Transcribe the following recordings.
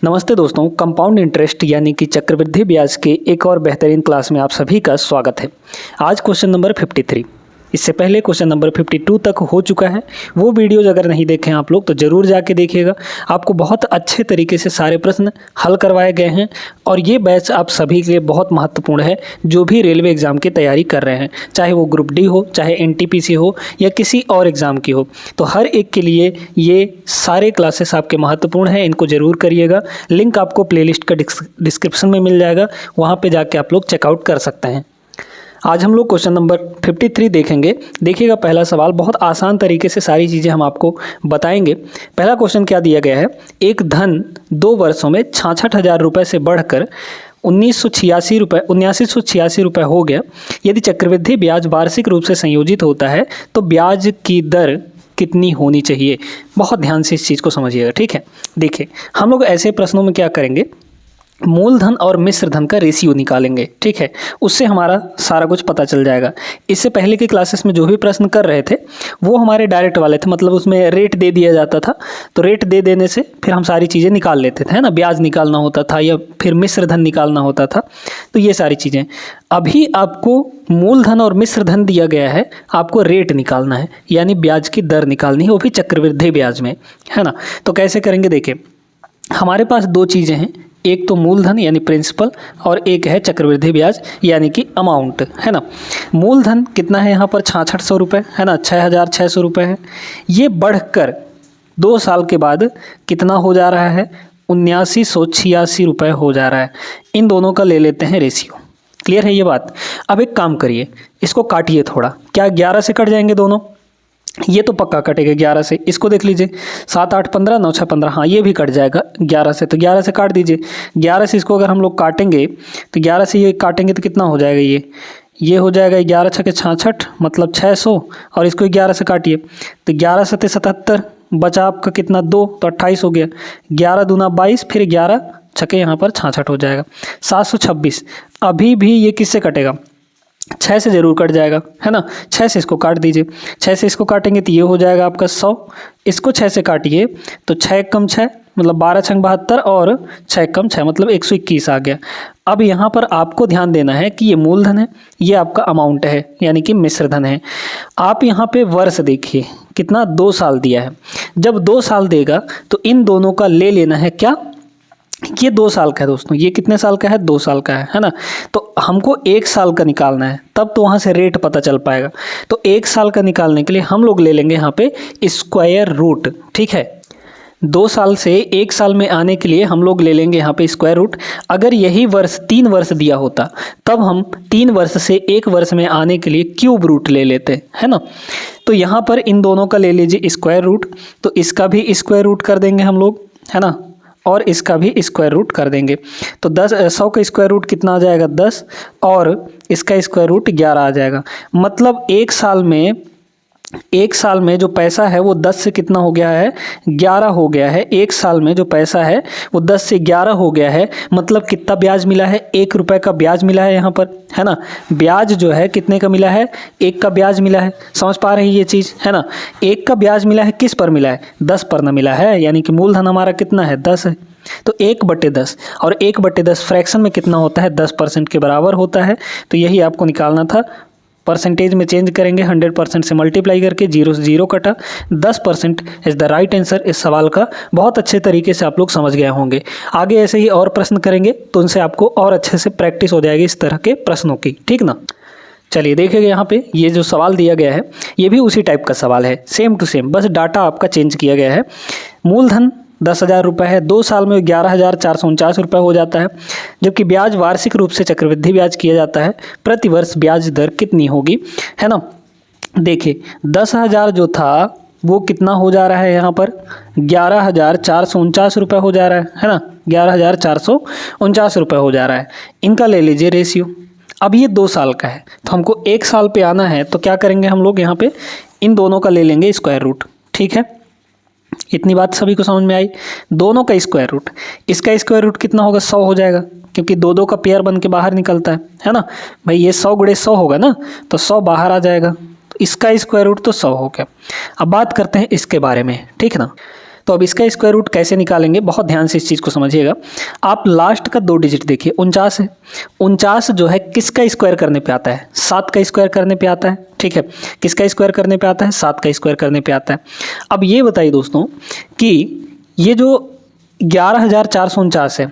नमस्ते दोस्तों, compound interest यानी कि चक्रवृद्धि ब्याज के एक और बेहतरीन क्लास में आप सभी का स्वागत है। आज क्वेश्चन नंबर 53, इससे पहले क्वेश्चन नंबर 52 तक हो चुका है। वो वीडियोज अगर नहीं देखे आप लोग तो ज़रूर जाके देखिएगा। आपको बहुत अच्छे तरीके से सारे प्रश्न हल करवाए गए हैं और ये बैच आप सभी के लिए बहुत महत्वपूर्ण है जो भी रेलवे एग्ज़ाम की तैयारी कर रहे हैं, चाहे वो ग्रुप डी हो, चाहे NTPC हो या किसी और एग्ज़ाम की हो। तो हर एक के लिए ये सारे क्लासेस आपके महत्वपूर्ण हैं, इनको ज़रूर करिएगा। लिंक आपको प्लेलिस्ट का डिस्क्रिप्शन में मिल जाएगा, वहाँ पर जाके आप लोग चेकआउट कर सकते हैं। आज हम लोग क्वेश्चन नंबर 53 देखेंगे। देखिएगा, पहला सवाल बहुत आसान तरीके से सारी चीज़ें हम आपको बताएंगे। पहला क्वेश्चन क्या दिया गया है, एक धन 2 वर्षों में 66,000 रुपये से बढ़कर 7986 रुपये हो गया। यदि चक्रवृद्धि ब्याज वार्षिक रूप से संयोजित होता है तो ब्याज की दर कितनी होनी चाहिए। बहुत ध्यान से इस चीज़ को समझिएगा, ठीक है। देखिए, हम लोग ऐसे प्रश्नों में क्या करेंगे, मूलधन और मिश्र धन का रेशियो निकालेंगे, ठीक है। उससे हमारा सारा कुछ पता चल जाएगा। इससे पहले के क्लासेस में जो भी प्रश्न कर रहे थे वो हमारे डायरेक्ट वाले थे, मतलब उसमें रेट दे दिया जाता था, तो रेट दे देने से फिर हम सारी चीज़ें निकाल लेते थे, है ना। ब्याज निकालना होता था या फिर मिश्र धन निकालना होता था, तो ये सारी चीज़ें। अभी आपको मूलधन और मिश्र धन दिया गया है, आपको रेट निकालना है, यानी ब्याज की दर निकालनी है, वो भी चक्रवृद्धि ब्याज में, है ना। तो कैसे करेंगे, देखिए हमारे पास दो चीज़ें हैं, एक तो मूलधन यानी प्रिंसिपल और एक है चक्रवृद्धि ब्याज यानी कि अमाउंट, है ना। मूलधन कितना है यहाँ पर 6600 रुपये, है ना, 6600 रुपये है। ये बढ़कर 2 साल के बाद कितना हो जा रहा है, 7986 रुपये हो जा रहा है। इन दोनों का ले लेते हैं रेशियो। क्लियर है ये बात। अब एक काम करिए, इसको काटिए थोड़ा। क्या 11 से कट जाएंगे दोनों? ये तो पक्का कटेगा 11 से। इसको देख लीजिए, 7 8 15 9 6 15, हाँ ये भी कट जाएगा 11 से, तो 11 से काट दीजिए। 11 से इसको अगर हम लोग काटेंगे तो 11 से ये काटेंगे तो कितना हो जाएगा, ये हो जाएगा 11 छके 66 मतलब 600, और इसको 11 से काटिए तो 11 सते 77, बचा आपका कितना 2, तो 28 हो गया। 11 दूना 22, फिर 11 छके यहाँ पर 66 हो जाएगा 726। अभी भी ये किससे कटेगा, 6 से ज़रूर कट जाएगा, है ना। 6 से इसको काट दीजिए, 6 से इसको काटेंगे तो ये हो जाएगा आपका 100। इसको 6 से काटिए तो 6 कम 6 मतलब 12 छंग 72 और 6 कम 6 मतलब 121 आ गया। अब यहाँ पर आपको ध्यान देना है कि ये मूलधन है, ये आपका अमाउंट है यानी कि मिश्र धन है। आप यहाँ पे वर्ष देखिए कितना, 2 साल दिया है। जब 2 साल देगा तो इन दोनों का ले लेना है, क्या ये 2 साल का है दोस्तों, ये कितने साल का है, 2 साल का है ना। तो हमको 1 साल का निकालना है, तब तो वहाँ से रेट पता चल पाएगा। तो 1 साल का निकालने के लिए हम लोग ले लेंगे यहाँ पे स्क्वायर रूट, ठीक है। 2 साल से 1 साल में आने के लिए हम लोग ले लेंगे यहाँ पे स्क्वायर रूट। अगर यही वर्ष 3 वर्ष दिया होता तब हम 3 वर्ष से 1 वर्ष में आने के लिए क्यूब रूट ले लेते, है ना। तो यहाँ पर इन दोनों का ले लीजिए स्क्वायर रूट, तो इसका भी स्क्वायर रूट कर देंगे हम लोग, है ना, और इसका भी स्क्वायर रूट कर देंगे। तो 100 का स्क्वायर रूट कितना आ जाएगा 10, और इसका स्क्वायर रूट 11 आ जाएगा। मतलब 1 साल में जो पैसा है वो 10 से कितना हो गया है, 11 हो गया है। 1 साल में जो पैसा है वो 10 से 11 हो गया है। मतलब कितना ब्याज मिला है, 1 रुपये का ब्याज मिला है यहाँ पर, है ना। ब्याज जो है कितने का मिला है, 1 का ब्याज मिला है। समझ पा रहे हैं ये चीज़, है ना। 1 का ब्याज मिला है, किस पर मिला है, 10 पर ना मिला है, यानी कि मूलधन हमारा कितना है 10 है। तो 1/10, और 1/10 फ्रैक्शन में कितना होता है, 10% के बराबर होता है। तो यही आपको निकालना था। परसेंटेज में चेंज करेंगे, 100% से मल्टीप्लाई करके 0 से 0 कटा, 10% इज़ द राइट आंसर। इस सवाल का बहुत अच्छे तरीके से आप लोग समझ गए होंगे। आगे ऐसे ही और प्रश्न करेंगे तो उनसे आपको और अच्छे से प्रैक्टिस हो जाएगी इस तरह के प्रश्नों की, ठीक ना। चलिए देखिएगा, यहाँ पे ये जो सवाल दिया गया है ये भी उसी टाइप का सवाल है, सेम टू सेम, बस डाटा आपका चेंज किया गया है। मूलधन 10,000 रुपये है, 2 साल में 11,449 रुपये हो जाता है। जबकि ब्याज वार्षिक रूप से चक्रवृद्धि ब्याज किया जाता है, प्रति वर्ष ब्याज दर कितनी होगी, है ना। देखिए 10,000 जो था वो कितना हो जा रहा है यहाँ पर, 11,449 रुपये हो जा रहा है ना, 11,449 रुपये हो जा रहा है। इनका ले लीजिए रेशियो। अब ये 2 साल का है तो हमको 1 साल पे आना है, तो क्या करेंगे हम लोग यहाँ पे इन दोनों का ले लेंगे स्क्वायर रूट, ठीक है। इतनी बात सभी को समझ में आई। दोनों का स्क्वायर रूट, इसका स्क्वायर रूट कितना होगा, 100 हो जाएगा, क्योंकि 2 का पेयर बन के बाहर निकलता है ना भाई। ये 100 गुणे 100 होगा ना, तो 100 बाहर आ जाएगा, तो इसका स्क्वायर रूट तो 100 हो गया। अब बात करते हैं इसके बारे में, ठीक है ना। तो अब इसका स्क्वायर रूट कैसे निकालेंगे, बहुत ध्यान से इस चीज़ को समझिएगा। आप लास्ट का 2 डिजिट देखिए, 49 है। 49 जो है किसका स्क्वायर करने पे आता है, 7 का स्क्वायर करने पे आता है, ठीक है। किसका स्क्वायर करने पे आता है, 7 का स्क्वायर करने पे आता है। अब ये बताइए दोस्तों कि ये जो 11,449 है,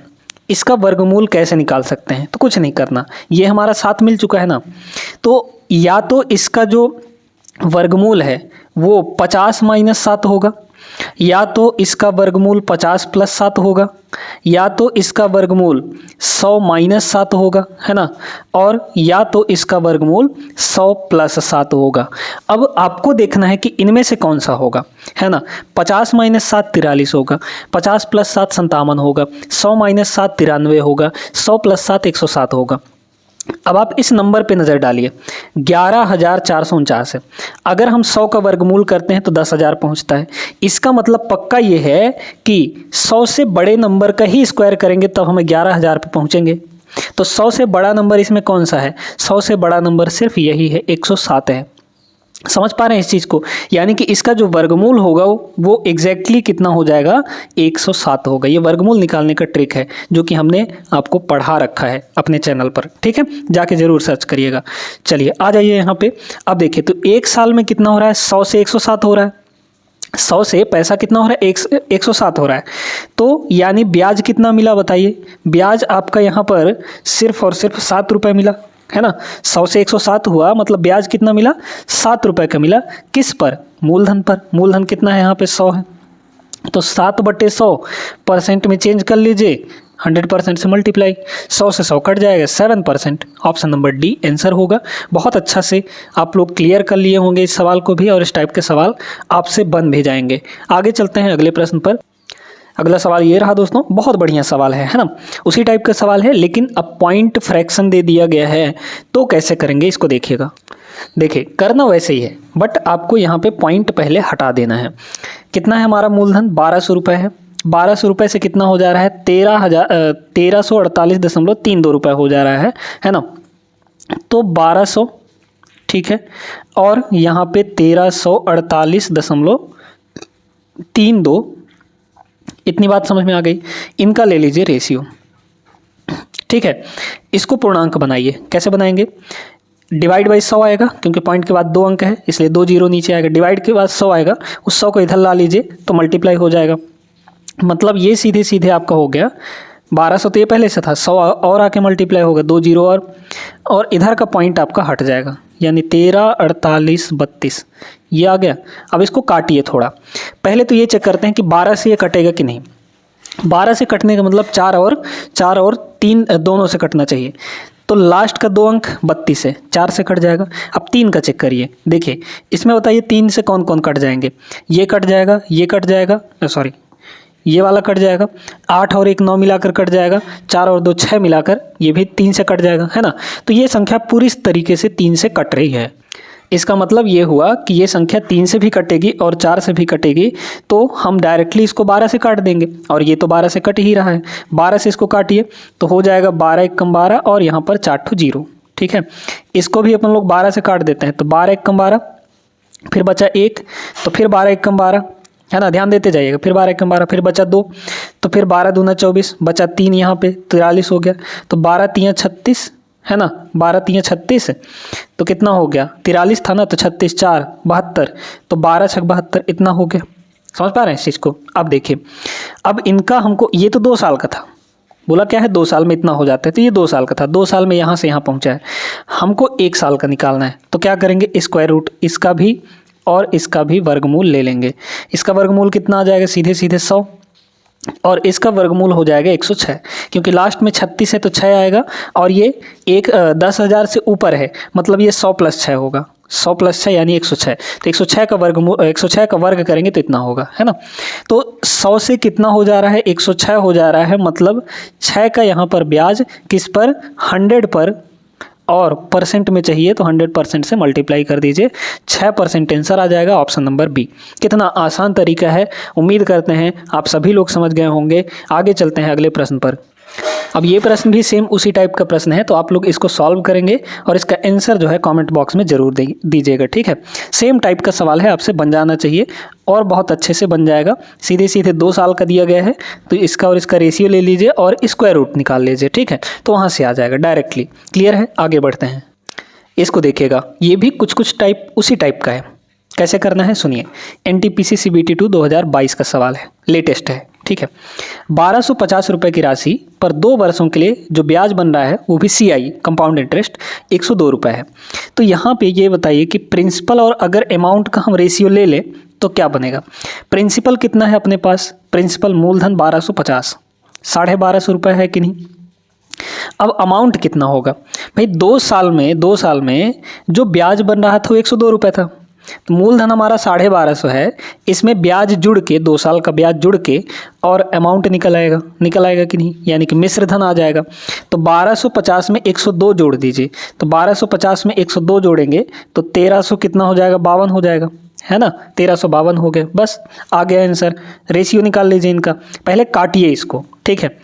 इसका वर्गमूल कैसे निकाल सकते हैं। तो कुछ नहीं करना, ये हमारा 7 मिल चुका है ना, तो या तो इसका जो वर्गमूल है वो 50 - 7 होगा, या तो इसका वर्गमूल 50 + 7 होगा, या तो इसका वर्गमूल 100 - 7 होगा, है ना, और या तो इसका वर्गमूल 100 + 7 होगा। अब आपको देखना है कि इनमें से कौन सा होगा, है ना। 50 - 7 43 होगा, 50 + 7 57 होगा, 100 - 7 93 होगा, 100 + 7 107 होगा। अब आप इस नंबर पे नज़र डालिए, 11,449 है। अगर हम 100 का वर्गमूल करते हैं तो 10,000 पहुंचता है। इसका मतलब पक्का ये है कि 100 से बड़े नंबर का ही स्क्वायर करेंगे तब हमें 11,000 पे पहुंचेंगे। तो 100 से बड़ा नंबर इसमें कौन सा है, 100 से बड़ा नंबर सिर्फ यही है, 107 है। समझ पा रहे हैं इस चीज़ को, यानी कि इसका जो वर्गमूल होगा वो एग्जैक्टली कितना हो जाएगा, 107 होगा। ये वर्गमूल निकालने का ट्रिक है जो कि हमने आपको पढ़ा रखा है अपने चैनल पर, ठीक है, जाके ज़रूर सर्च करिएगा। चलिए आ जाइए यहाँ पे। अब देखिए तो 1 साल में कितना हो रहा है, 100 से 107 हो रहा है। 100 से पैसा कितना हो रहा है, 107 हो रहा है। तो यानी ब्याज कितना मिला बताइए, ब्याज आपका यहाँ पर सिर्फ और सिर्फ 7 रुपये मिला, है ना। 100 से 107 हुआ मतलब ब्याज कितना मिला, 7 रुपये का मिला। किस पर, मूलधन पर। मूलधन कितना है यहाँ पे, 100 है, तो 7/100% में चेंज कर लीजिए, 100% से मल्टीप्लाई, 100 से 100 कट जाएगा, 7%। ऑप्शन नंबर डी आंसर होगा। बहुत अच्छा से आप लोग क्लियर कर लिए होंगे इस सवाल को भी, और इस टाइप के सवाल आपसे बन भी जाएंगे। आगे चलते हैं अगले प्रश्न पर। अगला सवाल ये रहा दोस्तों, बहुत बढ़िया सवाल है ना, उसी टाइप का सवाल है, लेकिन अब पॉइंट फ्रैक्शन दे दिया गया है तो कैसे करेंगे इसको देखिएगा। देखिए करना वैसे ही है, बट आपको यहाँ पे पॉइंट पहले हटा देना है। कितना है हमारा मूलधन, 1200 रुपये है। 1200 रुपये से कितना हो जा रहा है, 1348.32 रुपये हो जा रहा है ना। तो 1200, ठीक है, और यहाँ पे 1348.32, इतनी बात समझ में आ गई। इनका ले लीजिए रेशियो, ठीक है। इसको पूर्णांक बनाइए, कैसे बनाएंगे, डिवाइड बाई 100 आएगा, क्योंकि पॉइंट के बाद 2 अंक है इसलिए 2 जीरो नीचे आएगा। डिवाइड के बाद 100 आएगा, उस 100 को इधर ला लीजिए तो मल्टीप्लाई हो जाएगा। मतलब ये सीधे सीधे आपका हो गया 1200, तो ये पहले से था, 100 और आके मल्टीप्लाई होगा, 2 जीरो और इधर का पॉइंट आपका हट जाएगा, यानी 1348.32 ये आ गया। अब इसको काटिए थोड़ा, पहले तो ये चेक करते हैं कि 12 से ये कटेगा कि नहीं। 12 से कटने का मतलब 4 और 3 दोनों से कटना चाहिए। तो लास्ट का 2 अंक 32 है, 4 से कट जाएगा। अब 3 का चेक करिए, देखिए इसमें बताइए 3 से कौन कौन कट जाएंगे। ये कट जाएगा, ये कट जाएगा, सॉरी ये वाला कट जाएगा, 8 और 1 9 मिलाकर कट जाएगा, 4 और 2 6 मिलाकर ये भी 3 से कट जाएगा, है ना। तो ये संख्या पूरी तरीके से 3 से कट रही है। इसका मतलब ये हुआ कि ये संख्या 3 से भी कटेगी और 4 से भी कटेगी, तो हम डायरेक्टली इसको 12 से काट देंगे, और ये तो 12 से कट ही रहा है। 12 से इसको काटिए तो हो जाएगा 12 × 12 और यहाँ पर 4 ठो जीरो, ठीक है। इसको भी अपन लोग 12 से काट देते हैं, तो 12 × 12, फिर बचा 1, तो फिर 12 × 12, है ना, ध्यान देते जाइएगा। फिर 12 × 12, फिर बचा 2, तो फिर 12 दूना 24, बचा 3, यहाँ पे 43 हो गया। तो 12 × 3 = 36, है ना, 12 × 3 = 36, तो कितना हो गया, 43 था ना, तो 36 × 4 = 72, तो 12 × 6 = 72, इतना हो गया। समझ पा रहे हैं इस चीज़ को। अब देखिए, अब इनका हमको, ये तो 2 साल का था, बोला क्या है 2 साल में इतना हो जाता है, तो ये 2 साल का था, 2 साल में यहाँ से यहाँ पहुँचा है। हमको 1 साल का निकालना है, तो क्या करेंगे, स्क्वायर रूट इसका भी और इसका भी वर्गमूल ले लेंगे। इसका वर्गमूल कितना आ जाएगा, सीधे सीधे 100, और इसका वर्गमूल हो जाएगा 106, क्योंकि लास्ट में 36 है तो 6 आएगा, और ये 10,000 से ऊपर है, मतलब ये 100 + 6 होगा, 100 + 6 यानी 106। तो 106 का वर्गमूल, 106 का वर्ग करेंगे तो इतना होगा, है ना। तो 100 से कितना हो जा रहा है, 106 हो जा रहा है, मतलब 6 का यहाँ पर ब्याज किस पर, 100 पर, और परसेंट में चाहिए तो 100% से मल्टीप्लाई कर दीजिए, 6% आंसर आ जाएगा, ऑप्शन नंबर बी। कितना आसान तरीका है, उम्मीद करते हैं आप सभी लोग समझ गए होंगे। आगे चलते हैं अगले प्रश्न पर। अब ये प्रश्न भी सेम उसी टाइप का प्रश्न है, तो आप लोग इसको सॉल्व करेंगे और इसका आंसर जो है कमेंट बॉक्स में ज़रूर दीजिएगा, ठीक है। सेम टाइप का सवाल है, आपसे बन जाना चाहिए और बहुत अच्छे से बन जाएगा। सीधे सीधे 2 साल का दिया गया है, तो इसका और इसका रेशियो ले लीजिए और स्क्वायर रूट निकाल लीजिए, ठीक है। तो वहाँ से आ जाएगा डायरेक्टली। क्लियर है? आगे बढ़ते हैं। इसको देखिएगा, ये भी कुछ टाइप उसी टाइप का है। कैसे करना है सुनिए। NTPC CBT 2 2022 का सवाल है, लेटेस्ट है, ठीक है। 1250 रुपये की राशि पर 2 वर्षों के लिए जो ब्याज बन रहा है वो भी CI कंपाउंड इंटरेस्ट 102 रुपये है। तो यहाँ पे ये बताइए कि प्रिंसिपल और अगर अमाउंट का हम रेशियो ले लें तो क्या बनेगा। प्रिंसिपल कितना है अपने पास, प्रिंसिपल मूलधन 1250, 1250 रुपये है कि नहीं। अब अमाउंट कितना होगा भाई, 2 साल में जो ब्याज बन रहा था वो 102 रुपये था। तो मूलधन हमारा 1250 है, इसमें ब्याज जुड़ के 2 साल का ब्याज जुड़ के और अमाउंट निकल आएगा कि नहीं, यानी कि मिश्र धन आ जाएगा। तो 1250 में 102 जोड़ दीजिए, तो 1250 में 102 जोड़ेंगे तो 1300 कितना हो जाएगा, 52 हो जाएगा, है ना। 1352 हो गए, बस आ गया आंसर। रेशियो निकाल लीजिए इनका, पहले काटिए इसको, ठीक है।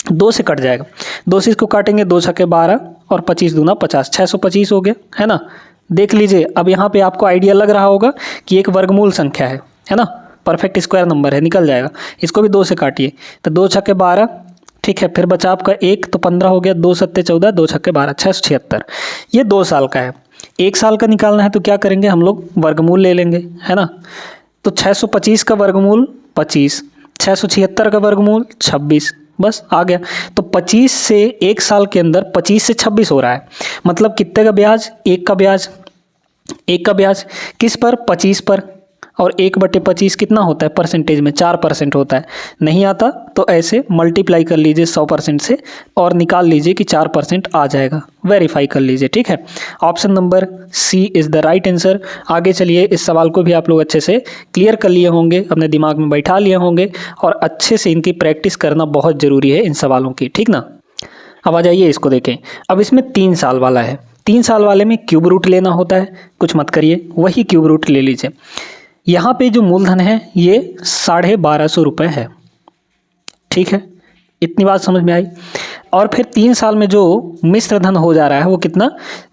2 से कट जाएगा, 2 से इसको काटेंगे, 2 छक्के 12 और 25 दूना 50, 625 हो गया, है ना। देख लीजिए, अब यहाँ पे आपको आइडिया लग रहा होगा कि एक वर्गमूल संख्या है ना, परफेक्ट स्क्वायर नंबर है, निकल जाएगा। इसको भी 2 से काटिए, तो 2 छक्के 12, ठीक है। फिर बचा आपका 1 तो 15 हो गया, 2 सत्ते 14, 2 छक्के 12, 676। ये 2 साल का है। 1 साल का निकालना है तो क्या करेंगे हम लोग, वर्गमूल ले लेंगे, है ना। तो 625 का वर्गमूल 25, 676 का वर्गमूल 26, बस आ गया। तो 25 से 1 साल के अंदर 25 से 26 हो रहा है, मतलब कितने का ब्याज, 1 का ब्याज किस पर, 25 पर। और 1/25 कितना होता है परसेंटेज में, 4% होता है। नहीं आता तो ऐसे मल्टीप्लाई कर लीजिए 100% से और निकाल लीजिए कि 4% आ जाएगा, वेरीफाई कर लीजिए, ठीक है। Option number C is the right answer. आगे चलिए, इस सवाल को भी आप लोग अच्छे से क्लियर कर लिए होंगे, अपने दिमाग में बैठा लिए होंगे और अच्छे से इनकी प्रैक्टिस करना बहुत ज़रूरी है इन सवालों की, ठीक ना। अब आ जाइए इसको देखें। अब इसमें 3 साल वाला है, 3 साल वाले में क्यूब रूट लेना होता है, कुछ मत करिए, वही क्यूब रूट ले लीजिए। यहाँ पे जो मूलधन है ये 1250 रुपये है, ठीक है। इतनी बात समझ में आई। और फिर 3 साल में जो मिश्र धन हो जा रहा है वो कितना,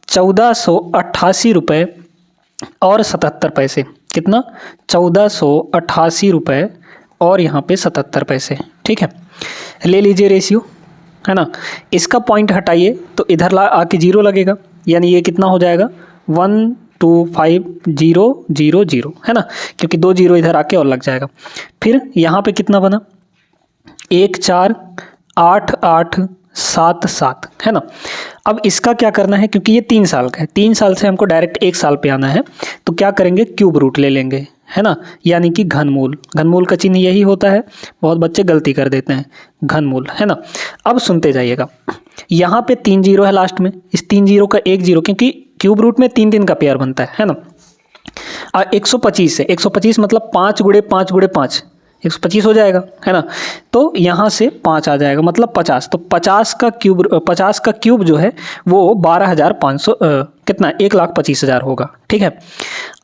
1488 रुपये और 77 पैसे। कितना, 1488 रुपये और यहाँ पे 77 पैसे, ठीक है। ले लीजिए रेशियो, है ना। इसका पॉइंट हटाइए तो इधर आके 0 लगेगा, यानी ये कितना हो जाएगा, 125,000, है ना, क्योंकि 2 0 इधर आके और लग जाएगा। फिर यहाँ पे कितना बना, 148877, है ना। अब इसका क्या करना है, क्योंकि ये 3 साल का है, 3 साल से हमको डायरेक्ट 1 साल पे आना है, तो क्या करेंगे, क्यूब रूट ले लेंगे, है ना, यानी कि घनमूल। घनमूल का चिन्ह यही होता है, बहुत बच्चे गलती कर देते हैं, घनमूल, है ना। अब सुनते जाइएगा, यहाँ पे 3 0 है लास्ट में, इस 3 0 का 1 0, क्योंकि क्यूब रूट में 3 का पेयर बनता है ना। 125 है, 125 मतलब 5 गुणे 5 गुणे 5, 125 हो जाएगा, है ना। तो यहाँ से 5 आ जाएगा, मतलब 50। तो 50 का क्यूब जो है वो 12,500 कितना, 1,25,000 होगा, ठीक है।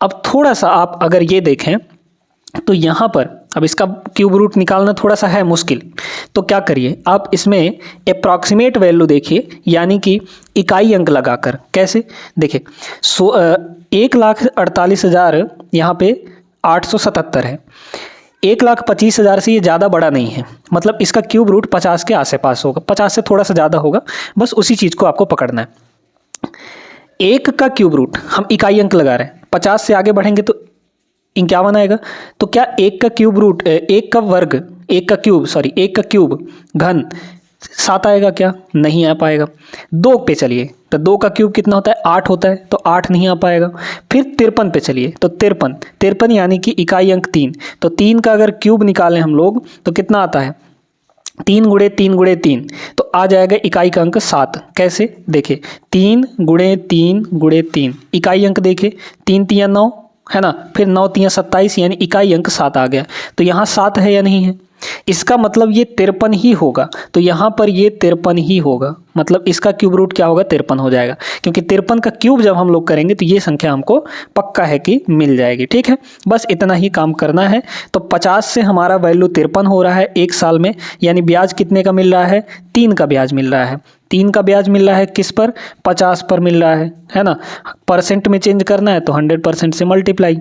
अब थोड़ा सा आप अगर ये देखें तो यहाँ पर अब इसका क्यूब रूट निकालना थोड़ा सा है मुश्किल, तो क्या करिए आप इसमें अप्रॉक्सीमेट वैल्यू देखिए, यानी कि इकाई अंक लगाकर। कैसे, देखिए 1,48,000 यहाँ पे 877 है, 1,25,000 से ये ज़्यादा बड़ा नहीं है, मतलब इसका क्यूब रूट 50 के आस पास होगा, 50 से थोड़ा सा ज़्यादा होगा, बस उसी चीज़ को आपको पकड़ना है। 1 का क्यूब रूट हम इकाई अंक लगा रहे हैं, 50 से आगे बढ़ेंगे तो 51 आएगा। तो क्या 1 का क्यूब रूट, 1 का वर्ग, 1 का क्यूब घन 7 आएगा, क्या नहीं आ पाएगा। 2 पे चलिए, तो 2 का क्यूब कितना होता है, 8 होता है, तो 8 नहीं आ पाएगा। फिर 53 पे चलिए, तो 53 यानी कि इकाई अंक 3, तो 3 का अगर क्यूब निकालें हम लोग तो कितना आता है, 3 गुणे 3 गुणे 3, तो आ जाएगा इकाई का अंक 7। कैसे, देखिए 3 गुणे 3 गुणे 3, इकाई अंक देखिए 3 3 9, है ना, फिर 9 3 27, यानी इकाई अंक 7 आ गया। तो यहाँ 7 है या नहीं है, इसका मतलब ये 53 ही होगा, तो यहाँ पर ये 53 ही होगा, मतलब इसका क्यूब रूट क्या होगा, 53 हो जाएगा, क्योंकि 53 का क्यूब जब हम लोग करेंगे तो ये संख्या हमको पक्का है कि मिल जाएगी। ठीक है, बस इतना ही काम करना है। तो 50 से हमारा वैल्यू 53 हो रहा है एक साल में, यानी ब्याज कितने का मिल रहा है, 3 का ब्याज मिल रहा है। 3 का ब्याज मिल रहा है किस पर, 50 पर मिल रहा है ना। परसेंट में चेंज करना है तो 100% से मल्टीप्लाई,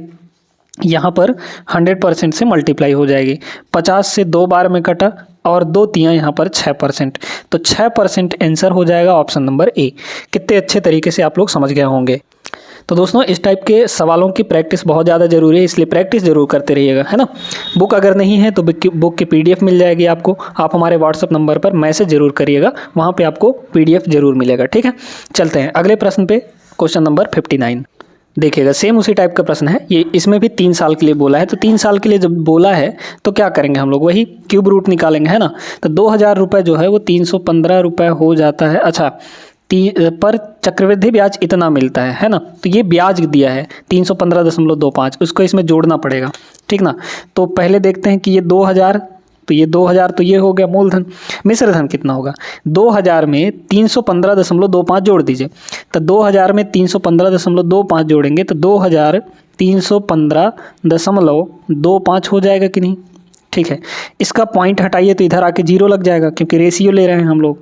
यहाँ पर 100% से मल्टीप्लाई हो जाएगी। 50 से 2 बार में कटा और 2 तियाँ यहाँ पर 6%, तो 6% आंसर हो जाएगा ऑप्शन नंबर ए। कितने अच्छे तरीके से आप लोग समझ गए होंगे। तो दोस्तों इस टाइप के सवालों की प्रैक्टिस बहुत ज़्यादा ज़रूरी है, इसलिए प्रैक्टिस जरूर करते रहिएगा, है ना। बुक अगर नहीं है तो बुक की PDF मिल जाएगी आपको, आप हमारे व्हाट्सअप नंबर पर मैसेज जरूर करिएगा, वहाँ पे आपको PDF जरूर मिलेगा। ठीक है, चलते हैं अगले प्रश्न पे, क्वेश्चन नंबर 59। देखिएगा सेम उसी टाइप का प्रश्न है ये, इसमें भी 3 साल के लिए बोला है। तो 3 साल के लिए जब बोला है तो क्या करेंगे हम लोग, वही क्यूब रूट निकालेंगे, है ना। तो 2000 रुपये जो है वो 315 रुपये हो जाता है। अच्छा, पर चक्रवृद्धि ब्याज इतना मिलता है ना। तो ये ब्याज दिया है 315.25, उसको इसमें जोड़ना पड़ेगा, ठीक ना। तो पहले देखते हैं कि ये 2000, तो ये 2000 तो ये हो गया मूलधन। मिश्र धन कितना होगा, 2000 में 315.25 जोड़ दीजिए। तो 2000 में 315.25 जोड़ेंगे तो 2315.25 हो जाएगा कि नहीं। ठीक है, इसका पॉइंट हटाइए तो इधर आके 0 लग जाएगा, क्योंकि रेशियो ले रहे हैं हम लोग।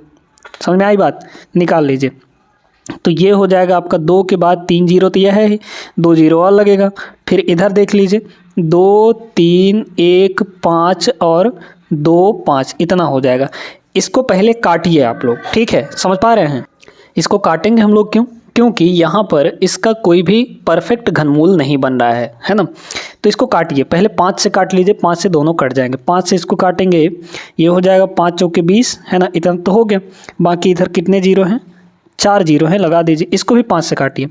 समझ में आई बात, निकाल लीजिए। तो ये हो जाएगा आपका 2 के बाद 3 जीरो तो यह है ही, 2 जीरो और लगेगा। फिर इधर देख लीजिए 2 3 1 5 और 2 5 इतना हो जाएगा। इसको पहले काटिए आप लोग, ठीक है, समझ पा रहे हैं। इसको काटेंगे हम लोग, क्योंकि यहाँ पर इसका कोई भी परफेक्ट घनमूल नहीं बन रहा है ना। तो इसको काटिए, पहले 5 से काट लीजिए, 5 से दोनों कट जाएंगे। 5 से इसको काटेंगे, ये हो जाएगा 5 चौके 20, है ना, इतना तो हो गया। बाकी इधर कितने जीरो हैं, 4 जीरो हैं, लगा दीजिए। इसको भी 5 से काटिए,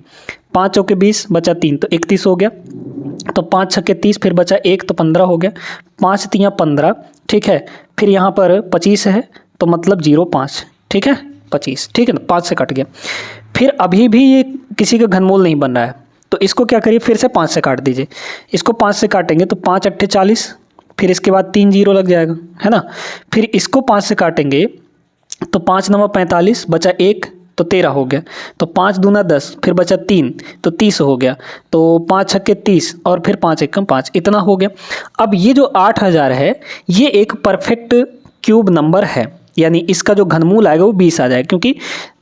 5 चौके 20 बचा 3 तो 31 हो गया। तो 5 छक्के 30, फिर बचा 1 तो 15 हो गया। 5 तियाँ 15, ठीक है। फिर यहाँ पर 25 है तो मतलब 0.5, ठीक है, 25, ठीक है ना, 5 से कट गया। फिर अभी भी ये किसी का घनमूल नहीं बन रहा है, तो इसको क्या करिए, फिर से 5 से काट दीजिए। इसको 5 से काटेंगे तो 5 अट्ठे 40, फिर इसके बाद 3 जीरो लग जाएगा, है ना। फिर इसको 5 से काटेंगे तो 5 नवा 45, बचा 1 तो 13 हो गया। तो 5 दूना 10, फिर बचा 3 तो 30 हो गया। तो 5 छक्के 30 और फिर 5 एकम 5, इतना हो गया। अब ये जो 8000 है ये एक परफेक्ट क्यूब नंबर है, यानी इसका जो घनमूल आएगा वो 20 आ जाएगा, क्योंकि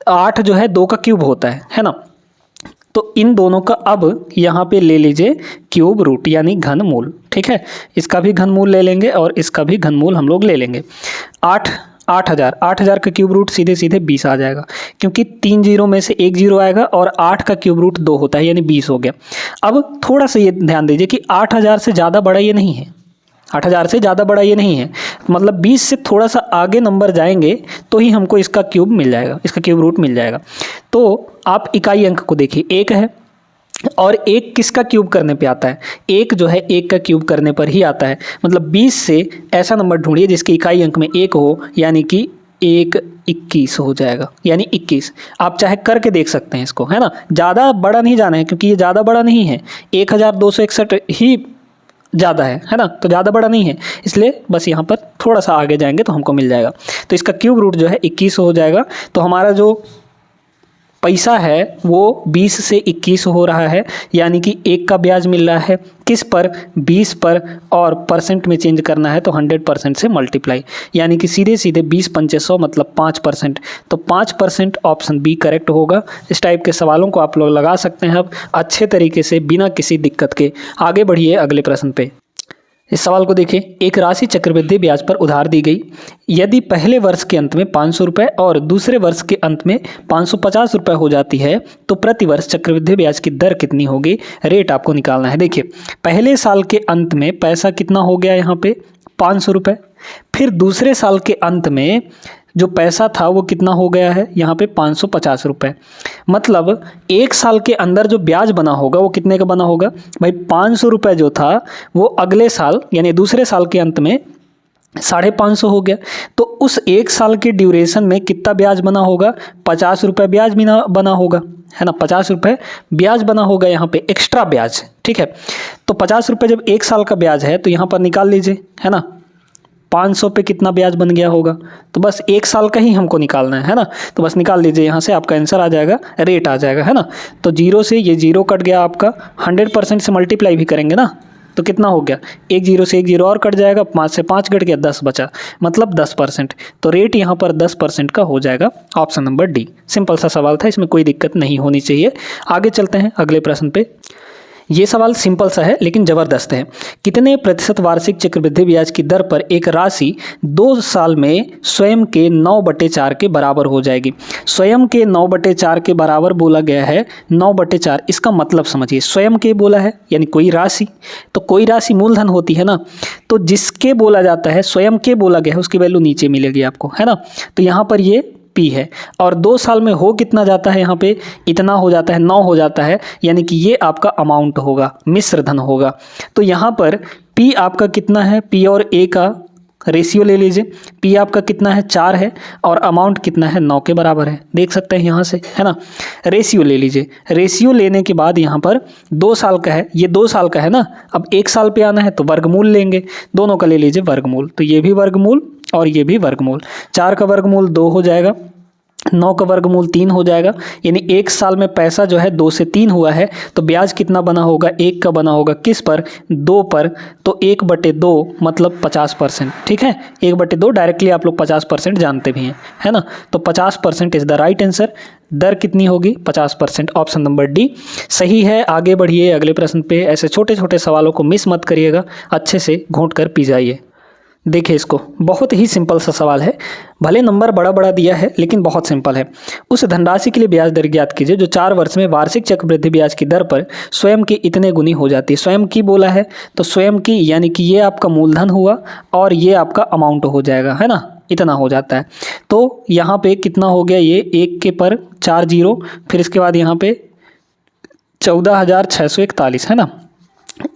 8 जो है 2 का क्यूब होता है ना। तो इन दोनों का अब यहाँ पे ले लीजिए क्यूब रूट, यानी घनमूल, ठीक है। इसका भी घनमूल ले लेंगे और इसका भी घनमूल हम लोग ले लेंगे। 8000 का क्यूब रूट सीधे सीधे 20 आ जाएगा, क्योंकि 3 जीरो में से 1 जीरो आएगा और 8 का क्यूब रूट 2 होता है, यानी 20 हो गया। अब थोड़ा सा ये ध्यान दीजिए कि 8000 से ज़्यादा बड़ा ये नहीं है, 8000 से ज़्यादा बड़ा ये नहीं है, मतलब 20 से थोड़ा सा आगे नंबर जाएंगे तो ही हमको इसका क्यूब मिल जाएगा, इसका क्यूब रूट मिल जाएगा। तो आप इकाई अंक को देखिए, 1 है और 1 किसका क्यूब करने पे आता है, 1 जो है 1 का क्यूब करने पर ही आता है। मतलब 20 से ऐसा नंबर ढूंढिए जिसके इकाई अंक में 1 हो, यानी कि 1 21 हो जाएगा, यानी 21। आप चाहे करके देख सकते हैं इसको, है ना। ज़्यादा बड़ा नहीं जाना है, क्योंकि ये ज़्यादा बड़ा नहीं है, 1261 ही ज़्यादा है ना, तो ज़्यादा बड़ा नहीं है, इसलिए बस यहाँ पर थोड़ा सा आगे जाएंगे तो हमको मिल जाएगा। तो इसका क्यूब रूट जो है 21 हो जाएगा। तो हमारा जो पैसा है वो 20 से 21 हो रहा है, यानी कि 1 का ब्याज मिल रहा है किस पर, 20 पर, और परसेंट में चेंज करना है तो 100% से मल्टीप्लाई, यानी कि सीधे सीधे 20 पंचे 100 मतलब 5%। तो 5% ऑप्शन बी करेक्ट होगा। इस टाइप के सवालों को आप लोग लगा सकते हैं अब अच्छे तरीके से बिना किसी दिक्कत के। आगे बढ़िए अगले प्रश्न पे। इस सवाल को देखिए, एक राशि चक्रवृद्धि ब्याज पर उधार दी गई। यदि पहले वर्ष के अंत में 500 रुपये और दूसरे वर्ष के अंत में 550 रुपये हो जाती है तो प्रति वर्ष चक्रवृद्धि ब्याज की दर कितनी होगी, रेट आपको निकालना है। देखिए पहले साल के अंत में पैसा कितना हो गया यहाँ पे 500 रुपये, फिर दूसरे साल के अंत में जो पैसा था वो कितना हो गया है यहाँ पे 550 रुपये। मतलब 1 साल के अंदर जो ब्याज बना होगा वो कितने का बना होगा भाई, 500 रुपये जो था वो अगले साल यानी दूसरे साल के अंत में 550 हो गया। तो उस 1 साल के ड्यूरेशन में कितना ब्याज बना होगा, 50 रुपये ब्याज बना होगा, है ना। 50 रुपये ब्याज बना होगा यहाँ पे, एक्स्ट्रा ब्याज, ठीक है। तो 50 रुपये जब 1 साल का ब्याज है तो यहाँ पर निकाल लीजिए, है ना। 500 पे कितना ब्याज बन गया होगा, तो बस 1 साल का ही हमको निकालना है ना। तो बस निकाल लीजिए, यहाँ से आपका आंसर आ जाएगा, रेट आ जाएगा, है ना। तो 0 से ये 0 कट गया आपका, 100% से मल्टीप्लाई भी करेंगे ना, तो कितना हो गया, 1 0 से 1 0 और कट जाएगा, 5 से 5 कट गया, 10 बचा, मतलब 10%। तो रेट यहाँ पर 10% का हो जाएगा, ऑप्शन नंबर डी। सिंपल सा सवाल था, इसमें कोई दिक्कत नहीं होनी चाहिए। आगे चलते हैं अगले प्रश्न पे। ये सवाल सिंपल सा है लेकिन ज़बरदस्त है। कितने प्रतिशत वार्षिक चक्रवृद्धि ब्याज की दर पर एक राशि 2 साल में स्वयं के 9/4 के बराबर हो जाएगी। स्वयं के 9/4 के बराबर बोला गया है, 9/4। इसका मतलब समझिए, स्वयं के बोला है यानी कोई राशि, तो कोई राशि मूलधन होती है ना, तो जिसके बोला जाता है, स्वयं के बोला गया है, उसकी वैल्यू नीचे मिलेगी आपको, है ना। तो यहाँ पर ये P है, और 2 साल में हो कितना जाता है, यहाँ पे इतना हो जाता है, 9 हो जाता है, यानी कि ये आपका अमाउंट होगा, मिश्र धन होगा। तो यहाँ पर P आपका कितना है, P और A का रेशियो ले लीजिए। P आपका कितना है, 4 है, और अमाउंट कितना है, 9 के बराबर है, देख सकते हैं यहाँ से, है ना। रेशियो ले लीजिए, रेशियो लेने के बाद यहाँ पर 2 साल का है, ये 2 साल का है ना, अब 1 साल पे आना है तो वर्गमूल लेंगे, दोनों का ले लीजिए वर्गमूल, तो ये भी वर्गमूल और ये भी वर्गमूल। 4 का वर्गमूल 2 हो जाएगा, 9 का वर्गमूल 3 हो जाएगा, यानी 1 साल में पैसा जो है 2 से 3 हुआ है, तो ब्याज कितना बना होगा, 1 का बना होगा, किस पर, 2 पर, तो 1/2 मतलब 50%, ठीक है। 1/2 डायरेक्टली आप लोग 50% जानते भी हैं, है ना। तो 50% इज़ द राइट आंसर। दर कितनी होगी, 50%, ऑप्शन नंबर डी सही है। आगे बढ़िए अगले प्रश्न पे। ऐसे छोटे छोटे सवालों को मिस मत करिएगा, अच्छे से घोंट कर पी जाइए। देखिए इसको, बहुत ही सिंपल सा सवाल है, भले नंबर बड़ा बड़ा दिया है लेकिन बहुत सिंपल है। उस धनराशि के लिए ब्याज दर ज्ञात कीजिए जो 4 वर्ष में वार्षिक चक्रवृद्धि ब्याज की दर पर स्वयं की इतने गुनी हो जाती है। स्वयं की बोला है, तो स्वयं की यानी कि ये आपका मूलधन हुआ और ये आपका अमाउंट हो जाएगा, है ना, इतना हो जाता है। तो यहाँ पे कितना हो गया, ये 1 के पर 4 0, फिर इसके बाद यहाँ पे 14,641, है ना।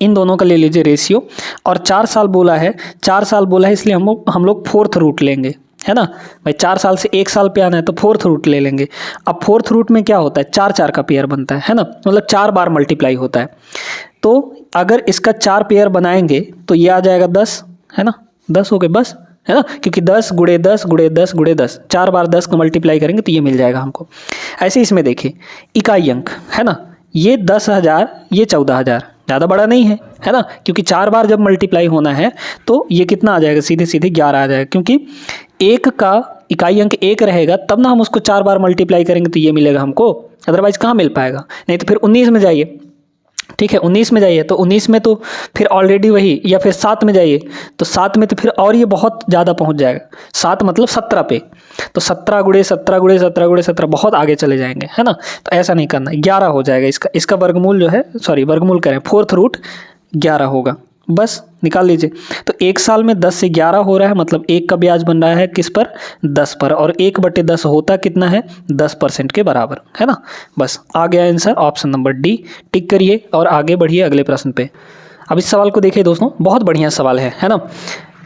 इन दोनों का ले लीजिए रेशियो, और 4 साल बोला है, 4 साल बोला है, इसलिए हम लोग 4th रूट लेंगे, है ना भाई। 4 साल से 1 साल पे आना है तो 4th रूट ले लेंगे। अब 4th रूट में क्या होता है, 4 4 का पेयर बनता है ना, मतलब 4 बार मल्टीप्लाई होता है। तो अगर इसका 4 पेयर बनाएंगे तो ये आ जाएगा 10, है ना, 10 हो गए बस, है ना, क्योंकि 10 × 10 × 10 × 10, 4 बार 10 का मल्टीप्लाई करेंगे तो ये मिल जाएगा हमको। ऐसे इसमें देखिए इकाई अंक, है ना, ये 10,000, ये 14,000, ज़्यादा बड़ा नहीं है ना, क्योंकि 4 बार जब मल्टीप्लाई होना है तो ये कितना आ जाएगा, सीधे सीधे 11 आ जाएगा, क्योंकि 1 का इकाई अंक 1 रहेगा तब ना हम उसको 4 बार मल्टीप्लाई करेंगे तो ये मिलेगा हमको, अदरवाइज कहाँ मिल पाएगा। नहीं तो फिर 19 में जाइए, ठीक है, 19 में जाइए, तो 19 में तो फिर ऑलरेडी वही, या फिर 7 में जाइए, तो 7 में तो फिर और ये बहुत ज़्यादा पहुंच जाएगा, 7 मतलब 17 पे, तो 17 × 17 × 17 × 17 बहुत आगे चले जाएंगे, है ना। तो ऐसा नहीं करना, 11 हो जाएगा इसका वर्गमूल जो है, सॉरी वर्गमूल करें, 4th रूट 11 होगा, बस निकाल लीजिए। तो 1 साल में 10 से 11 हो रहा है, मतलब 1 का ब्याज बन रहा है किस पर, 10 पर, और 1/10 होता कितना है, 10% के बराबर, है ना। बस आ गया आंसर, ऑप्शन नंबर डी टिक करिए और आगे बढ़िए अगले प्रश्न पे। अब इस सवाल को देखिए दोस्तों, बहुत बढ़िया सवाल है ना।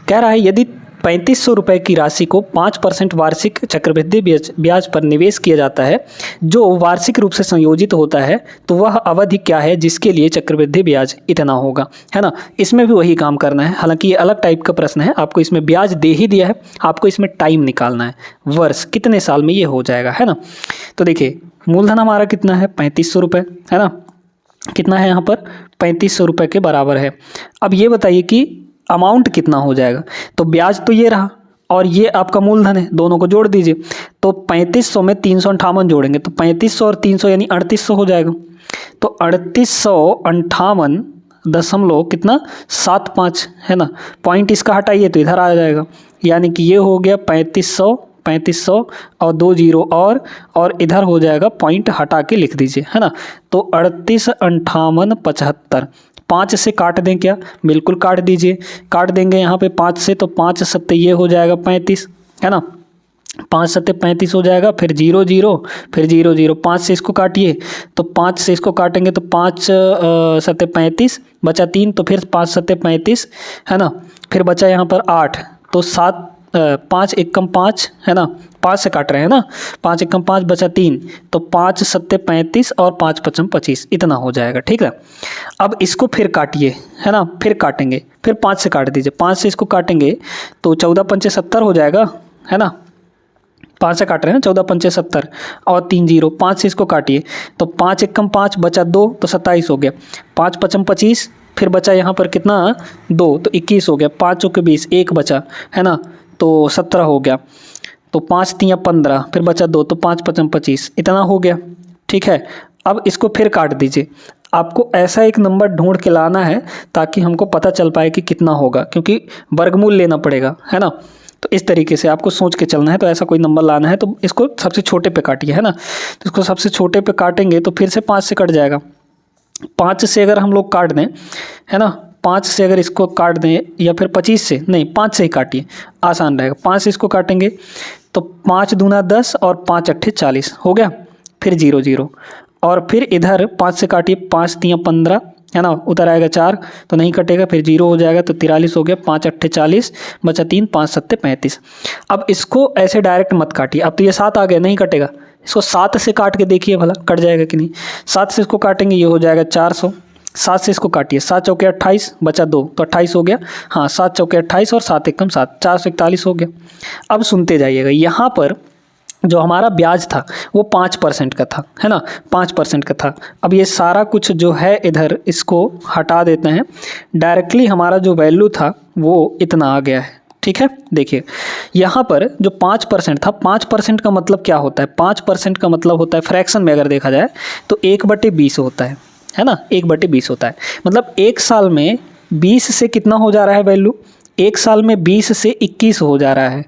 कह रहा है यदि 3500 रुपये की राशि को 5% वार्षिक चक्रवृद्धि ब्याज पर निवेश किया जाता है जो वार्षिक रूप से संयोजित होता है, तो वह अवधि क्या है जिसके लिए चक्रवृद्धि ब्याज इतना होगा, है ना। इसमें भी वही काम करना है, हालांकि ये अलग टाइप का प्रश्न है, आपको इसमें ब्याज दे ही दिया है, आपको इसमें टाइम निकालना है, वर्ष कितने साल में ये हो जाएगा, है ना। तो देखिए मूलधन हमारा कितना है, 3500 रुपये, है ना, कितना है यहाँ पर 3500 रुपये के बराबर है। अब ये बताइए कि अमाउंट कितना हो जाएगा, तो ब्याज तो ये रहा और ये आपका मूलधन है, दोनों को जोड़ दीजिए, तो 3500 में 358 जोड़ेंगे तो 3500 और 300 यानी 3800 हो जाएगा। तो 3858 दशमलव कितना 75, है ना, पॉइंट इसका हटाइए तो इधर आ जाएगा, यानी कि ये हो गया 3500 और 2 जीरो और इधर हो जाएगा, पॉइंट हटा के लिख दीजिए, है ना। तो 38 58 75, 5 से काट दें क्या, बिल्कुल काट दीजिए, काट देंगे यहाँ पे 5 से, तो 5 सत्ते ये हो जाएगा 35, है ना, 5 सत्ते 35 हो जाएगा, फिर 0 0 फिर 0 0, 5 से इसको काटिए, तो 5 से इसको काटेंगे तो 5 सत्ते 35, बचा 3, तो फिर 5 सत्ते 35, है ना, फिर बचा यहाँ पर 8, तो 7 5 एकम 5, है ना, 5 से काट रहे हैं ना, 5 एकम 5 बचा 3, तो 5 सत्ते 35 और 5 पचम 25, इतना हो जाएगा, ठीक है। अब इसको फिर काटिए, है ना, फिर काटेंगे, फिर 5 से काट दीजिए, 5 से इसको काटेंगे तो 14 पंचे 70 हो जाएगा, है ना। 5 से काट रहे हैं, 14 पंचे 70 और 3 जीरो, 5 से इसको काटिए तो 5 एकम 5 बचा 2 तो 27 हो गया, 5 पचम 25, फिर बचा यहाँ पर कितना 2 तो 21 हो गया, 5 चौके 20, 1 बचा, है ना, तो 17 हो गया, तो 5 तियाँ 15, फिर बचा 2 तो 5 पचम 25, इतना हो गया, ठीक है। अब इसको फिर काट दीजिए। आपको ऐसा एक नंबर ढूंढ के लाना है ताकि हमको पता चल पाए कि कितना होगा, क्योंकि वर्गमूल लेना पड़ेगा, है ना। तो इस तरीके से आपको सोच के चलना है। तो ऐसा कोई नंबर लाना है तो इसको सबसे छोटे पे काटिए, है ना। तो इसको सबसे छोटे पे काटेंगे तो फिर से 5 से कट जाएगा। 5 से अगर हम लोग काट दें, है ना, 5 से अगर इसको काट दें या फिर 25 से, नहीं 5 से ही काटिए, आसान रहेगा। 5 से इसको काटेंगे तो 5 दूना 10 और 5 अट्ठे 40 हो गया, फिर 0 0 और फिर इधर 5 से काटिए, 5 तियाँ 15, है ना, उधर आएगा 4 तो नहीं कटेगा, फिर 0 हो जाएगा तो 43 हो गया, 5 अट्ठे 40 बचा 3, 5 सत्ते 35। अब इसको ऐसे डायरेक्ट मत काटिए, अब तो ये 7 आ गया, नहीं कटेगा, इसको 7 से काट के देखिए भला कट जाएगा कि नहीं। 7 से इसको काटेंगे ये हो जाएगा 400, 7 से इसको काटिए, 7 चौके 28 बचा 2 तो 28 हो गया, हाँ 7 चौके 28 और 7 एकम 7, 441 हो गया। अब सुनते जाइएगा, यहाँ पर जो हमारा ब्याज था वो 5% का था, है ना, 5% का था। अब ये सारा कुछ जो है इधर इसको हटा देते हैं, डायरेक्टली हमारा जो वैल्यू था वो इतना आ गया है, ठीक है। देखिए यहाँ पर जो 5% था, 5% का मतलब क्या होता है, 5% का मतलब होता है फ्रैक्शन में अगर देखा जाए तो 1/20 होता है ना, 1/20 होता है। मतलब एक साल में 20 से कितना हो जा रहा है वैल्यू, एक साल में 20 से 21 हो जा रहा है,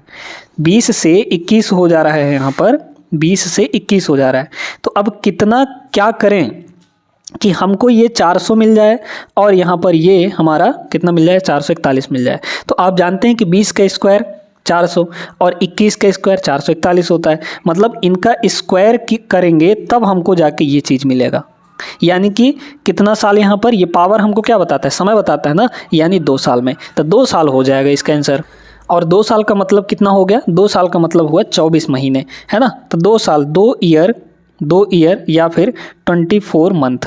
20 से 21 हो जा रहा है, यहाँ पर 20 से 21 हो जा रहा है। तो अब कितना क्या करें कि हमको ये 400 मिल जाए और यहाँ पर ये हमारा कितना मिल जाए, 441 मिल जाए। तो आप जानते हैं कि 20 का स्क्वायर 400 और 21 का स्क्वायर 441 होता है, मतलब इनका स्क्वायर करेंगे तब हमको जाके ये चीज़ मिलेगा। यानी कि कितना साल, यहाँ पर ये पावर हमको क्या बताता है, समय बताता है ना, यानी 2 साल में, तो 2 साल हो जाएगा इसका आंसर। और 2 साल का मतलब कितना हो गया, 2 साल का मतलब हुआ 24 महीने, है ना। तो 2 साल, 2 ईयर या फिर 24 month,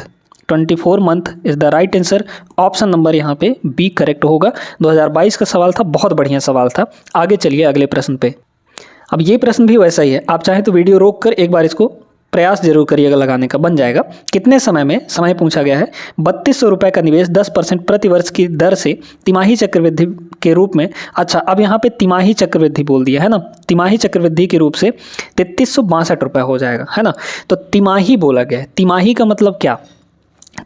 24 month is the right answer. Option number यहाँ पे बी करेक्ट होगा। 2022 का सवाल था, बहुत बढ़िया सवाल था। आगे चलिए अगले प्रश्न पे। अब ये प्रश्न भी वैसा ही है, आप चाहें तो वीडियो रोक कर एक बार इसको प्रयास जरूर करिएगा लगाने का, बन जाएगा। कितने समय में, समय पूछा गया है, 3200 रुपये का निवेश 10% प्रति वर्ष की दर से तिमाही चक्रवृद्धि के रूप में, अच्छा अब यहाँ पे तिमाही चक्रवृद्धि बोल दिया है ना, तिमाही चक्रवृद्धि के रूप से 3362 रुपये हो जाएगा, है ना। तो तिमाही बोला गया है, तिमाही का मतलब क्या,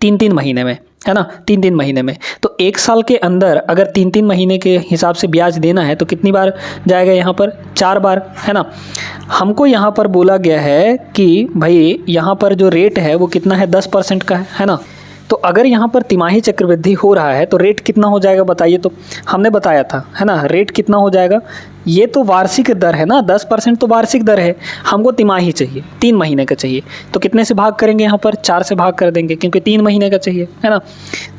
3-3 महीने में, है ना, 3-3 महीने में। तो एक साल के अंदर अगर 3-3 महीने के हिसाब से ब्याज देना है तो कितनी बार जाएगा, यहाँ पर 4 बार, है ना। हमको यहाँ पर बोला गया है कि भाई यहाँ पर जो रेट है वो कितना है, 10% का है ना। तो अगर यहाँ पर तिमाही चक्रवृद्धि हो रहा है तो रेट कितना हो जाएगा बताइए। तो हमने बताया था, है ना, रेट कितना हो जाएगा, ये तो वार्षिक दर है ना, 10% तो वार्षिक दर है, हमको तिमाही चाहिए, 3 महीने का चाहिए। तो कितने से भाग करेंगे, यहाँ पर 4 से भाग कर देंगे, क्योंकि 3 महीने का चाहिए, है ना।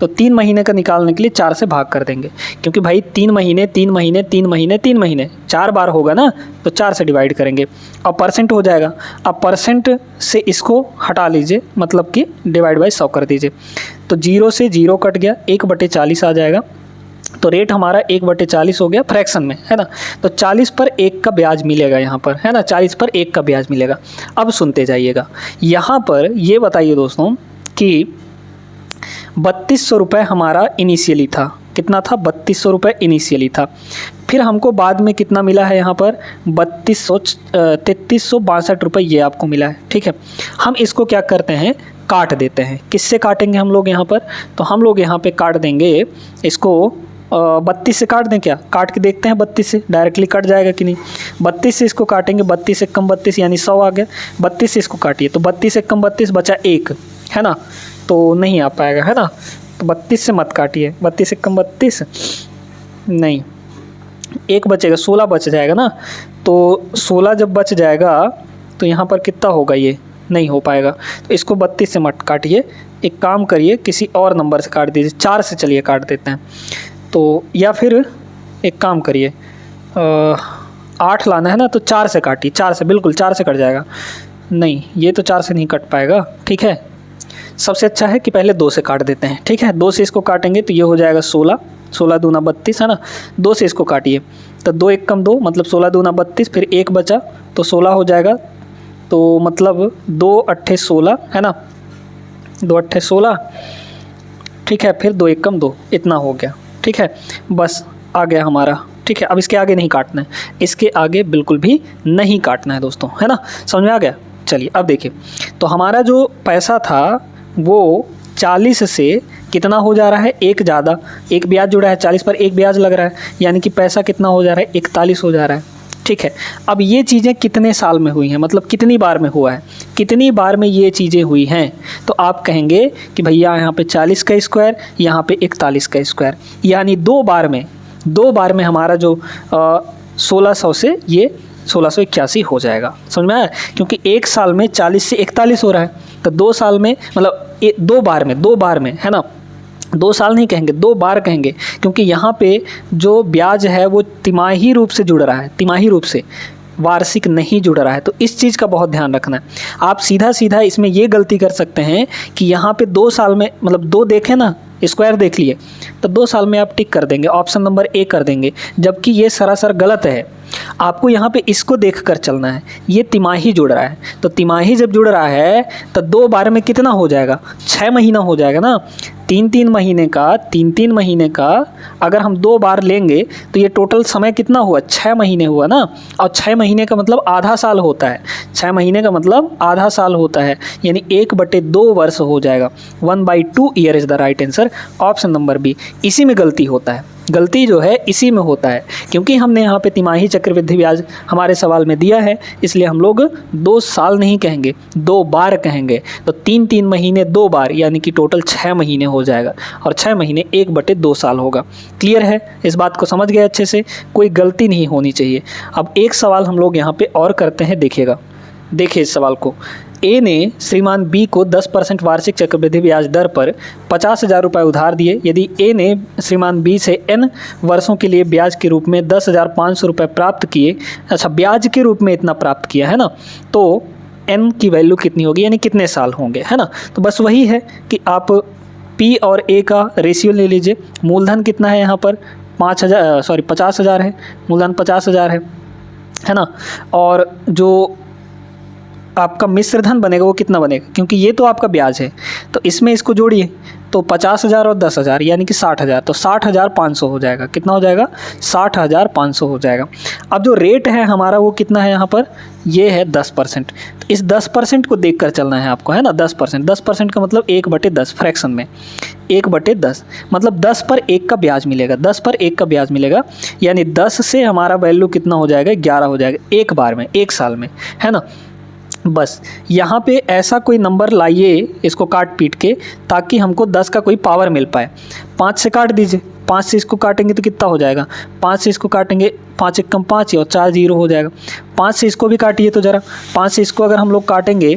तो 3 महीने का निकालने के लिए 4 से भाग कर देंगे, क्योंकि भाई 3 महीने 3 महीने 3 महीने 3 महीने 4 बार होगा ना, तो 4 से डिवाइड करेंगे और परसेंट हो जाएगा। अब परसेंट से इसको हटा लीजिए, मतलब कि डिवाइड बाई 100 कर दीजिए, तो 0 से 0 कट गया, 1/40 आ जाएगा। तो रेट हमारा 1/40 हो गया फ्रैक्शन में, है ना। तो 40 पर 1 का ब्याज मिलेगा यहाँ पर, है ना, 40 पर 1 का ब्याज मिलेगा। अब सुनते जाइएगा, यहाँ पर ये बताइए दोस्तों कि 3200 रुपये हमारा इनिशियली था, कितना था, 3200 रुपये इनिशियली था। फिर हमको बाद में कितना मिला है, यहाँ पर 3362 रुपये ये आपको मिला है, ठीक है। हम इसको क्या करते हैं, काट देते हैं। किससे काटेंगे हम लोग यहाँ पर, तो हम लोग यहाँ पे काट देंगे इसको 32 से काट दें, क्या काट के देखते हैं, 32 से डायरेक्टली कट जाएगा कि नहीं। 32 से इसको काटेंगे, 32 से कम 32 यानी 100 आ गया। 32 से इसको काटिए तो 32 से कम 32 बचा 1, है ना, तो नहीं आ पाएगा, है ना। तो 32 से मत काटिए, 32 से कम 32 नहीं, 1 बचेगा, 16 बच जाएगा ना। तो 16 जब बच जाएगा तो यहाँ पर कितना होगा, ये नहीं हो पाएगा। तो इसको 32 से मत काटिए, एक काम करिए किसी और नंबर से काट दीजिए, 4 से चलिए काट देते हैं। तो या फिर एक काम करिए, 8 लाना है ना, तो 4 से काटिए, 4 से, बिल्कुल 4 से कट जाएगा। नहीं, ये तो 4 से नहीं कट पाएगा, ठीक है। सबसे अच्छा है कि पहले 2 से काट देते हैं, ठीक है। 2 से इसको काटेंगे तो ये हो जाएगा 16, 16 दूना 32 है ना, 2 से इसको काटिए तो 2 एक कम 2 मतलब 16 दूना 32, फिर 1 बचा तो 16 हो जाएगा, तो मतलब 2 अट्ठे 16 है ना, 2 अट्ठे 16, ठीक है, फिर 2 एक कम 2, इतना हो गया, ठीक है, बस आ गया हमारा, ठीक है। अब इसके आगे नहीं काटना है, इसके आगे बिल्कुल भी नहीं काटना है दोस्तों, है ना, समझ में आ गया। चलिए अब देखिए, तो हमारा जो पैसा था वो 40 से कितना हो जा रहा है, एक ज़्यादा, एक ब्याज जुड़ा है, 40 पर एक ब्याज लग रहा है, यानी कि पैसा कितना हो जा रहा है, 41 हो जा रहा है, ठीक है। अब ये चीज़ें कितने साल में हुई हैं, मतलब कितनी बार में हुआ है, कितनी बार में ये चीज़ें हुई हैं, तो आप कहेंगे कि भैया यहाँ पे 40 का स्क्वायर, यहाँ पे 41 का स्क्वायर, यानी दो बार में हमारा जो 1600 से ये 1681 हो जाएगा, समझ में आया। क्योंकि एक साल में 40 से 41 हो रहा है, तो 2 साल में मतलब दो बार में है ना, 2 साल नहीं कहेंगे, 2 बार कहेंगे, क्योंकि यहाँ पे जो ब्याज है वो तिमाही रूप से जुड़ रहा है, तिमाही रूप से, वार्षिक नहीं जुड़ रहा है। तो इस चीज़ का बहुत ध्यान रखना है। आप सीधा इसमें ये गलती कर सकते हैं कि यहाँ पे 2 साल में मतलब 2 देखें ना, स्क्वायर देख लिए, तो 2 साल में आप टिक कर देंगे, ऑप्शन नंबर ए कर देंगे, जबकि ये सरासर गलत है। आपको यहाँ पे इसको देख कर चलना है, ये तिमाही जुड़ रहा है, तो तिमाही जब जुड़ रहा है तो 2 बार में कितना हो जाएगा, 6 महीना हो जाएगा ना, 3 महीने का अगर हम 2 बार लेंगे तो ये टोटल समय कितना हुआ, 6 महीने हुआ ना, और 6 महीने का मतलब आधा साल होता है, 6 महीने का मतलब आधा साल होता है, यानी 1/2 वर्ष हो जाएगा, 1/2 year is the right answer, option number B. इसी में गलती होता है, गलती जो है इसी में होता है, क्योंकि हमने यहाँ पे तिमाही चक्रवृद्धि ब्याज हमारे सवाल में दिया है, इसलिए हम लोग 2 साल नहीं कहेंगे, 2 बार कहेंगे, तो 3 महीने 2 बार, यानी कि टोटल 6 महीने हो जाएगा, और 6 महीने 1/2 साल होगा। क्लियर है, इस बात को समझ गए अच्छे से, कोई गलती नहीं होनी चाहिए। अब एक सवाल हम लोग यहाँ पे और करते हैं, देखिएगा, देखिए इस सवाल को। ए ने श्रीमान बी को 10% वार्षिक चक्रवृद्धि ब्याज दर पर 50,000 रुपये उधार दिए। यदि ए ने श्रीमान बी से n वर्षों के लिए ब्याज के रूप में 10,500 रुपये प्राप्त किए, अच्छा ब्याज के रूप में इतना प्राप्त किया है ना, तो n की वैल्यू कितनी होगी, यानी कितने साल होंगे, है ना। तो बस वही है कि आप P और A का रेशियो ले लीजिए। मूलधन कितना है यहाँ पर, 50,000 है, मूलधन 50,000 है ना, और जो आपका मिश्र धन बनेगा वो कितना बनेगा, क्योंकि ये तो आपका ब्याज है, तो इसमें इसको जोड़िए, तो 50,000 और 10,000 यानी कि 60,000, तो 60,500 हो जाएगा, कितना हो जाएगा, 60,500 हो जाएगा। अब जो रेट है हमारा वो कितना है यहाँ पर, ये है 10%, तो इस 10% को देख कर चलना है आपको, है ना, 10% का मतलब 1/10 फ्रैक्शन में 1/10 मतलब 10 पर 1 का ब्याज मिलेगा, 10 पर 1 का ब्याज मिलेगा, यानी 10 से हमारा वैल्यू कितना हो जाएगा, 11 हो जाएगा, एक बार में, एक साल में, है ना। बस यहाँ पे ऐसा कोई नंबर लाइए इसको काट पीट के, ताकि हमको 10 का कोई पावर मिल पाए। 5 से काट दीजिए, 5 से इसको काटेंगे तो कितना हो जाएगा, 5 से इसको काटेंगे, 5 एक कम 5 और 4 0 हो जाएगा। 5 से इसको भी काटिए तो ज़रा, 5 से इसको अगर हम लोग काटेंगे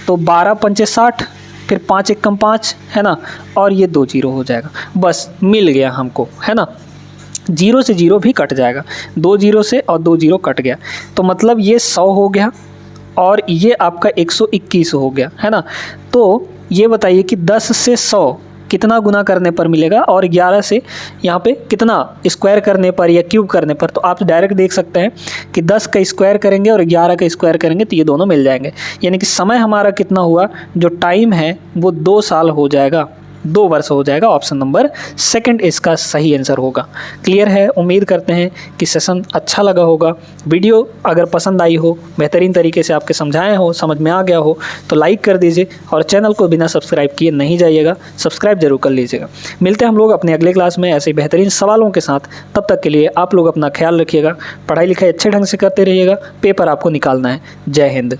तो 12 पंचे 60, फिर 5 एक कम 5 है ना, और ये 2 0 हो जाएगा। बस मिल गया हमको, है ना, 0 से 0 भी कट जाएगा, 2 0 से और 2 0 कट गया, तो मतलब ये 100 हो गया और ये आपका 121 हो गया, है ना। तो ये बताइए कि 10 से 100 कितना गुना करने पर मिलेगा, और 11 से यहाँ पे कितना स्क्वायर करने पर या क्यूब करने पर। तो आप डायरेक्ट देख सकते हैं कि 10 का स्क्वायर करेंगे और 11 का स्क्वायर करेंगे तो ये दोनों मिल जाएंगे, यानी कि समय हमारा कितना हुआ, जो टाइम है वो 2 साल हो जाएगा, 2 वर्ष हो जाएगा। ऑप्शन नंबर सेकंड इसका सही आंसर होगा। क्लियर है, उम्मीद करते हैं कि सेशन अच्छा लगा होगा। वीडियो अगर पसंद आई हो, बेहतरीन तरीके से आपके समझाए हो, समझ में आ गया हो, तो लाइक कर दीजिए, और चैनल को बिना सब्सक्राइब किए नहीं जाइएगा, सब्सक्राइब जरूर कर लीजिएगा। मिलते हैं हम लोग अपने अगले क्लास में ऐसे बेहतरीन सवालों के साथ। तब तक के लिए आप लोग अपना ख्याल रखिएगा, पढ़ाई लिखाई अच्छे ढंग से करते रहिएगा, पेपर आपको निकालना है। जय हिंद।